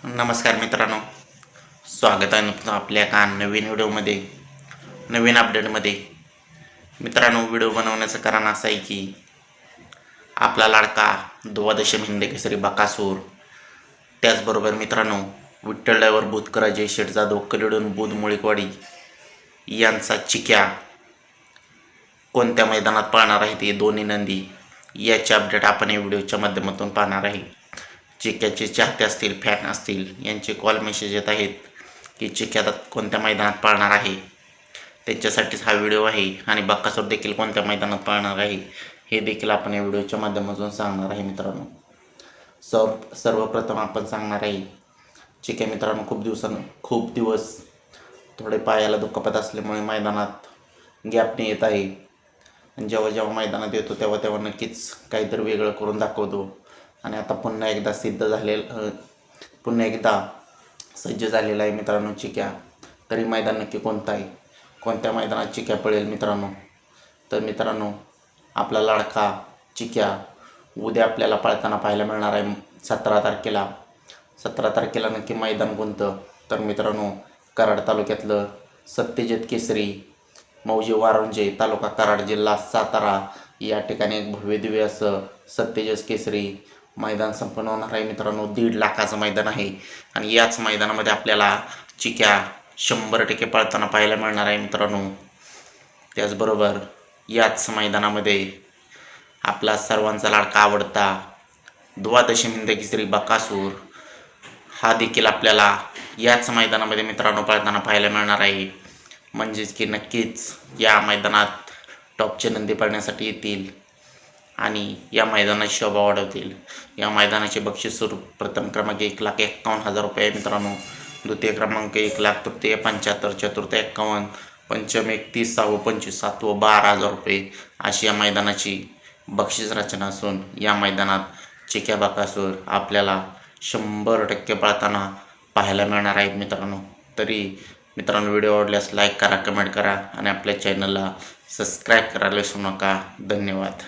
नमस्कार मित्रांनो, स्वागत आहे आपल्या एका नवीन व्हिडिओमध्ये, नवीन अपडेटमध्ये. मित्रांनो, व्हिडिओ बनवण्याचं कारण असं आहे की आपला लाडका द्वादश हिंद केसरी बकासूर, त्याचबरोबर मित्रांनो विठ्ठल ड्रायव्हर बुधकर अजय शेठ जाधव कलिडून बुध मुळीकवाडी यांचा चिक्या कोणत्या मैदानात पाळणार आहे ते दोन्ही नंदी याचे अपडेट आपण या व्हिडिओच्या माध्यमातून पाहणार आहे. चिक्याचे चाहते असतील, फॅन असतील, यांचे कॉल मेसेज येत आहेत की चिक्या कोणत्या मैदानात पाळणार आहे, त्याच्यासाठीच हा व्हिडिओ आहे. आणि बकासूर देखील कोणत्या मैदानात पाळणार आहे हे देखील आपण या व्हिडिओच्या माध्यमातून सांगणार आहे. मित्रांनो, सर्वप्रथम आपण सांगणार आहे चिक्या मित्रांनो खूप दिवस थोडे पायाला दुखापत असल्यामुळे मैदानात गॅपने येत आहे. आणि जेव्हा मैदानात येतो तेव्हा नक्कीच काहीतरी वेगळं करून दाखवतो. आणि आता पुन्हा एकदा सज्ज झालेला आहे मित्रांनो चिक्या. तरी मैदान नक्की कोणतं आहे, कोणत्या मैदानात चिक्या पळेल मित्रांनो? तर मित्रांनो, आपला लाडका चिक्या उद्या आपल्याला पळताना पाहायला मिळणार आहे 17 तारखेला. 17 तारखेला नक्की मैदान कोणतं? तर मित्रांनो, कराड तालुक्यातलं सत्यजित केसरी मौजे वारुंजे, तालुका कराड, जिल्हा सातारा या ठिकाणी एक भव्यदिव्य असं सत्यजित केसरी मैदान संपन्न होणार आहे मित्रांनो. 1.5 लाखाचं मैदान आहे. आणि याच मैदानामध्ये आपल्याला चिक्या 100% पळताना पाहायला मिळणार आहे मित्रांनो. त्याचबरोबर याच मैदानामध्ये आपला सर्वांचा लाडका आवडता द्वादश हिंद केसरी बकासूर हा देखील आपल्याला याच मैदानामध्ये मित्रांनो पळताना पाहायला मिळणार आहे. म्हणजेच की नक्कीच या मैदानात टॉपचे नंदी पळण्यासाठी येतील आणि या मैदानाची शोभा वाढवतील. या मैदानाचे बक्षीस स्वरूप प्रथम क्रमांक 1,51,000 रुपये मित्रांनो, द्वितीय क्रमांक 1,00,000, तृतीय 75, चतुर्थ 51, पंचम 31, सहावं 25, सातवं 12,000 रुपये अशी या मैदानाची बक्षीस रचना असून या मैदानात चिक्या बकासूर आपल्याला 100% पळताना पाहायला मिळणार आहेत मित्रांनो. तरी मित्रांनो, व्हिडिओ आवडल्यास लाईक करा, कमेंट करा आणि आपल्या चॅनलला सबस्क्राईब करायला विसरू नका. धन्यवाद.